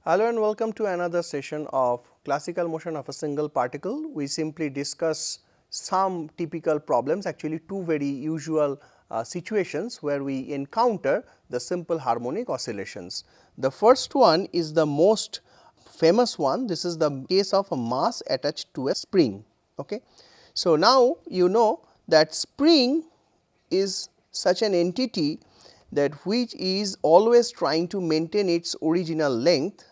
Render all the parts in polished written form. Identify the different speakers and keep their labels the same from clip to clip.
Speaker 1: Hello and welcome to another session of classical motion of a single particle. We simply discuss some typical problems, actually two very usual situations where we encounter the simple harmonic oscillations. The first one is the most famous one. This is the case of a mass attached to a spring. Okay. So, now you know that spring is such an entity that which is always trying to maintain its original length.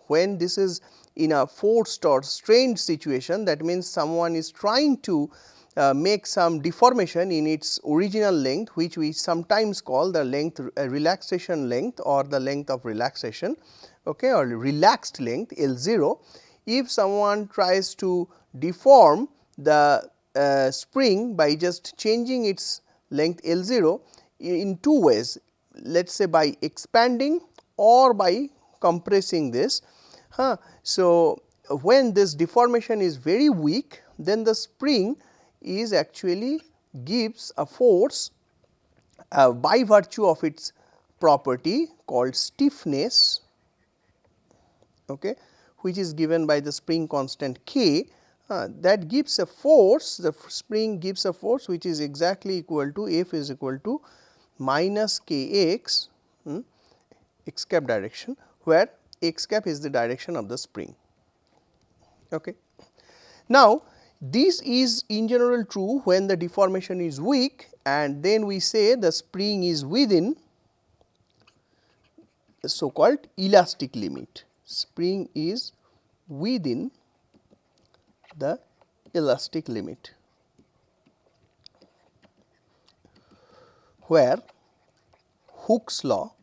Speaker 1: When this is in a forced or strained situation, that means someone is trying to make some deformation in its original length, which we sometimes call the length relaxation length or the length of relaxation, okay, or relaxed length L0. If someone tries to deform the spring by just changing its length L0 in two ways, let us say by expanding or by compressing this. So, when this deformation is very weak, then the spring is actually gives a force by virtue of its property called stiffness, okay, which is given by the spring constant K. That gives a force, the spring gives a force which is exactly equal to F is equal to minus Kx x cap direction, where x cap is the direction of the spring. Okay. Now, this is in general true when the deformation is weak, and then we say the spring is within the so called elastic limit. Spring is within the elastic limit, where Hooke's law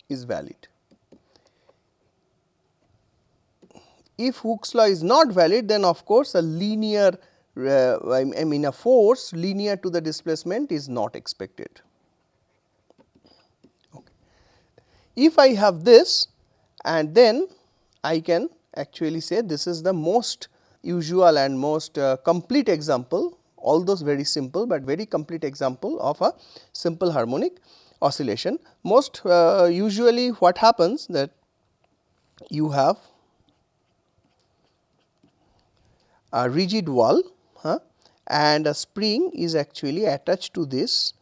Speaker 1: is valid. If Hooke's law is not valid, then of course, a linear I mean a force linear to the displacement is not expected. Okay. If I have this, and then I can actually say this is the most usual and most complete example, although very simple, but very complete example of a simple harmonic oscillation. Most usually what happens that you have a rigid wall and a spring is actually attached to this,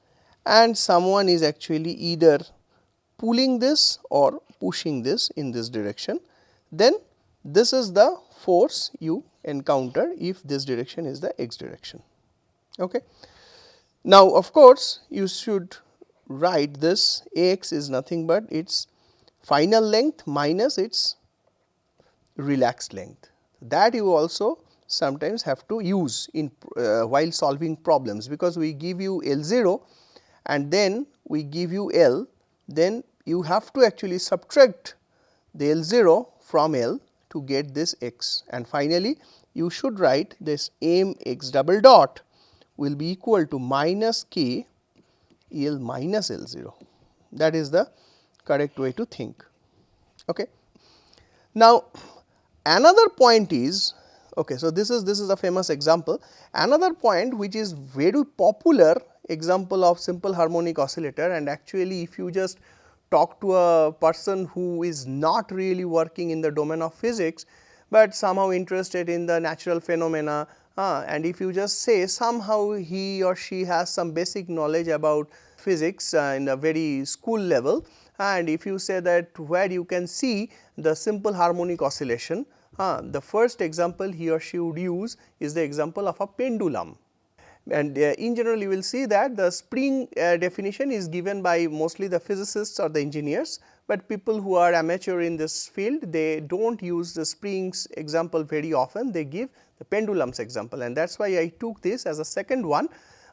Speaker 1: and someone is actually either pulling this or pushing this in this direction. Then this is the force you encounter if this direction is the x direction. Okay. Now, of course, you should write this Ax is nothing but its final length minus its relaxed length. That you also sometimes have to use in while solving problems, because we give you L0 and then we give you L, then you have to actually subtract the L0 from L to get this x, and finally, you should write this m x double dot will be equal to minus k L minus L0. That is the correct way to think. Okay. Now, another point is, okay, so this is a famous example. Another point which is very popular example of simple harmonic oscillator, and actually if you just talk to a person who is not really working in the domain of physics, but somehow interested in the natural phenomena, and if you just say somehow he or she has some basic knowledge about physics in a very school level, and if you say that where you can see the simple harmonic oscillation, the first example he or she would use is the example of a pendulum. And in general you will see that the spring definition is given by mostly the physicists or the engineers, but people who are amateur in this field, they do not use the springs example very often, they give the pendulums example, and that is why I took this as a second one,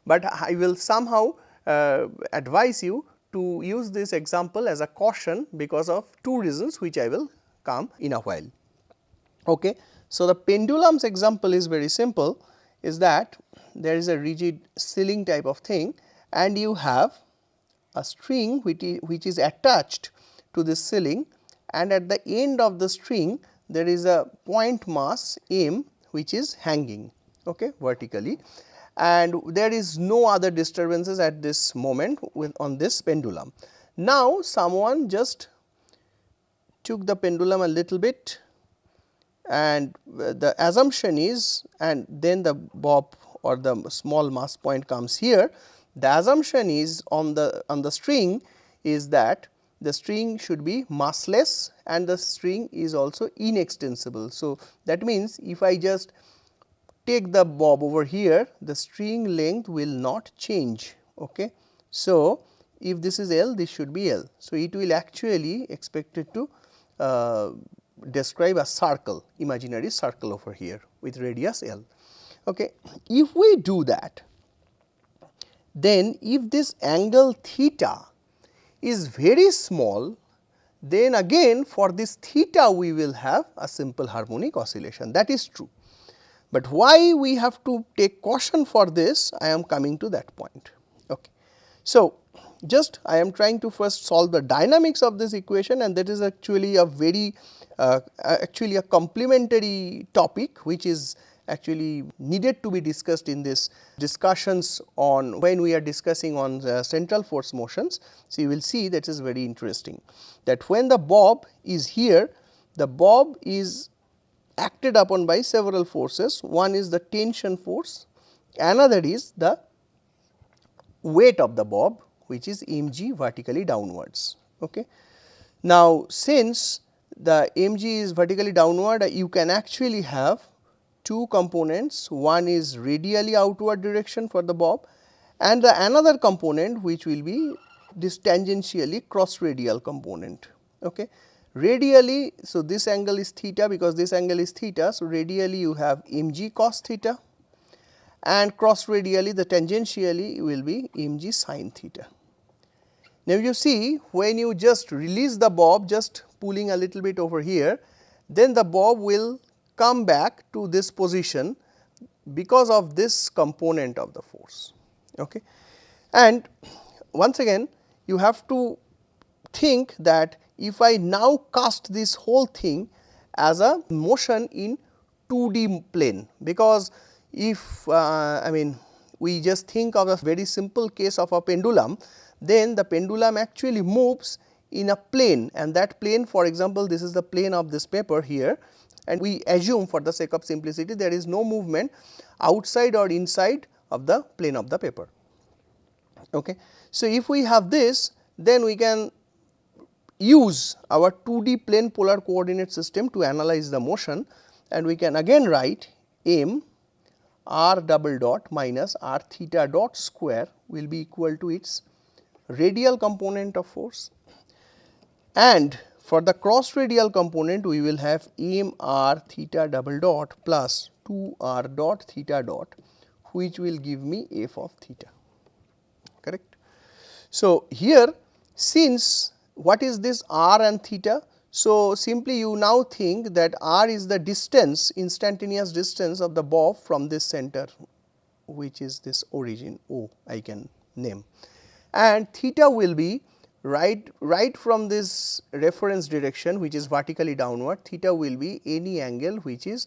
Speaker 1: but I will somehow advise you to use this example as a caution because of two reasons which I will come in a while. Okay. So, the pendulums example is very simple, is that there is a rigid ceiling type of thing and you have a string which is attached to this ceiling, and at the end of the string there is a point mass m which is hanging, okay, vertically, and there is no other disturbances at this moment on this pendulum. Now, someone just took the pendulum a little bit, and the assumption is, and then the bob or the small mass point comes here. The assumption is on the string is that the string should be massless and the string is also inextensible. So, that means if I just take the bob over here, the string length will not change. Okay. So, if this is L, this should be L. So, it will actually expected to describe a circle, imaginary circle over here with radius L. Okay. If we do that, then if this angle theta is very small, then again for this theta we will have a simple harmonic oscillation. That is true. But why we have to take caution for this, I am coming to that point. Okay. So, just I am trying to first solve the dynamics of this equation, and that is actually a very actually a complementary topic which is actually needed to be discussed in this discussions on when we are discussing on the central force motions. So, you will see that is very interesting, that when the bob is here, the bob is acted upon by several forces. One is the tension force, another is the weight of the bob, which is mg vertically downwards. Okay. Now, since the mg is vertically downward, you can actually have two components. One is radially outward direction for the bob, and the another component which will be this tangentially cross radial component. Okay. Radially, so this angle is theta, because this angle is theta. So, radially you have mg cos theta, and cross radially the tangentially will be mg sin theta. Now, you see when you just release the bob, just pulling a little bit over here, then the bob will come back to this position because of this component of the force. Okay. And once again you have to think that if I now cast this whole thing as a motion in 2D plane, because if I mean we just think of a very simple case of a pendulum, then the pendulum actually moves in a plane, and that plane, for example, this is the plane of this paper here, and we assume for the sake of simplicity there is no movement outside or inside of the plane of the paper. Okay. So, if we have this, then we can use our 2D plane polar coordinate system to analyze the motion, and we can again write m r double dot minus r theta dot square will be equal to its radial component of force, and for the cross radial component we will have m r theta double dot plus 2 r dot theta dot, which will give me f of theta. Correct. So, here since what is this r and theta? So, simply you now think that r is the distance, instantaneous distance of the bob from this center, which is this origin O I can name, and theta will be right from this reference direction, which is vertically downward. Theta will be any angle which is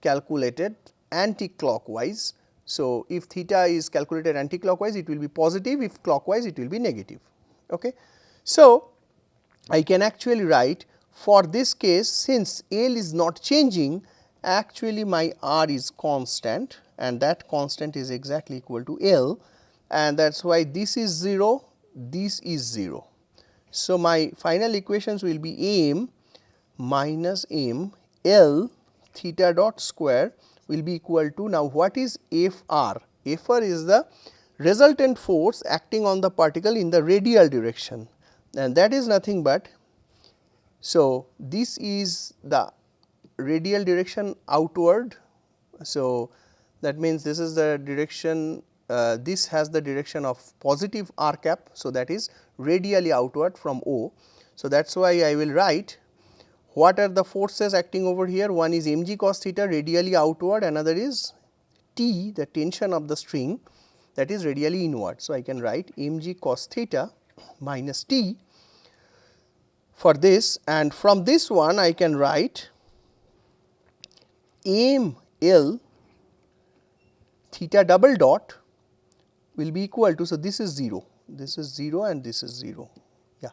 Speaker 1: calculated anti-clockwise. So, if theta is calculated anti-clockwise, it will be positive, if clockwise it will be negative. Okay. So, I can actually write for this case, since L is not changing, actually my R is constant, and that constant is exactly equal to L, and that is why this is 0, this is 0. So, my final equations will be m minus m L theta dot square will be equal to, now what is Fr? Fr is the resultant force acting on the particle in the radial direction, and that is nothing but, so this is the radial direction outward. So, that means this is the direction, this has the direction of positive r cap. So, that is radially outward from O. So, that is why I will write what are the forces acting over here. One is mg cos theta radially outward, another is T, the tension of the string, that is radially inward. So, I can write mg cos theta minus T for this, and from this one I can write m L theta double dot will be equal to, so this is 0, this is 0 and this is 0, yeah,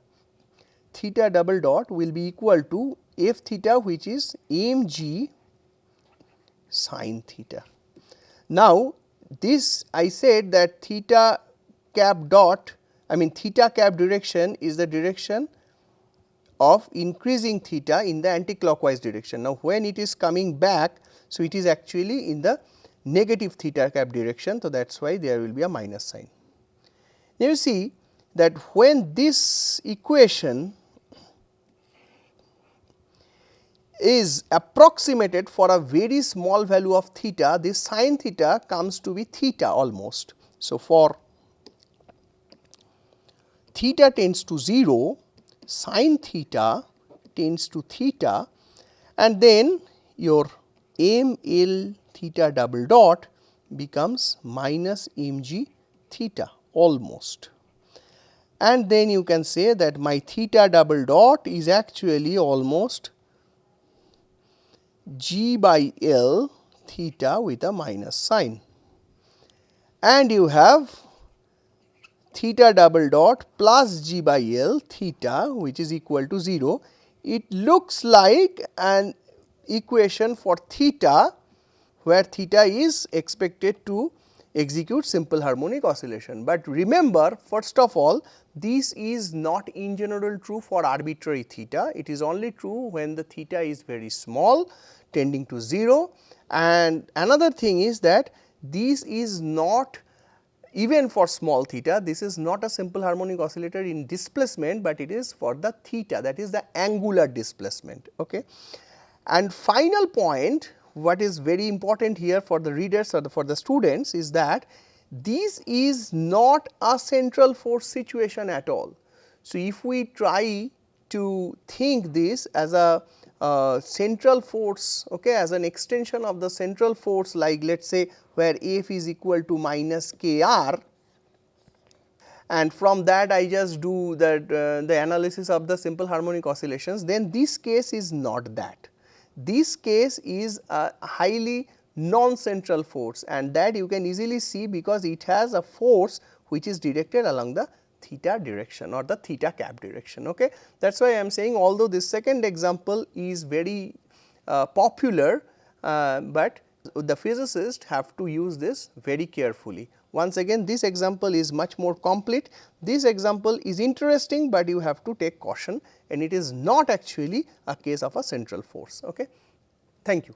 Speaker 1: theta double dot will be equal to f theta, which is mg sin theta. Now, this I said that theta cap dot, I mean theta cap direction is the direction of increasing theta in the anticlockwise direction. Now, when it is coming back, so it is actually in the negative theta cap direction. So, that is why there will be a minus sign. Now, you see that when this equation is approximated for a very small value of theta, this sin theta comes to be theta almost. So, for theta tends to 0, sin theta tends to theta, and then your m L theta double dot becomes minus mg theta almost. And then you can say that my theta double dot is actually almost g by L theta with a minus sign, and you have theta double dot plus g by L theta, which is equal to 0. It looks like an equation for theta, where theta is expected to execute simple harmonic oscillation. But remember, first of all, this is not in general true for arbitrary theta. It is only true when the theta is very small, tending to 0. And another thing is that this is not even for small theta, this is not a simple harmonic oscillator in displacement, but it is for the theta, that is the angular displacement. Okay. And final point, what is very important here for the readers or for the students, is that this is not a central force situation at all. So, if we try to think this as a central force, okay, as an extension of the central force, like let us say where F is equal to minus Kr, and from that I just do that the analysis of the simple harmonic oscillations, then this case is not that. This case is a highly non-central force, and that you can easily see because it has a force which is directed along the theta direction or the theta cap direction. Okay. That is why I am saying, although this second example is very popular, but the physicists have to use this very carefully. Once again, this example is much more complete. This example is interesting, but you have to take caution, and it is not actually a case of a central force. Okay. Thank you.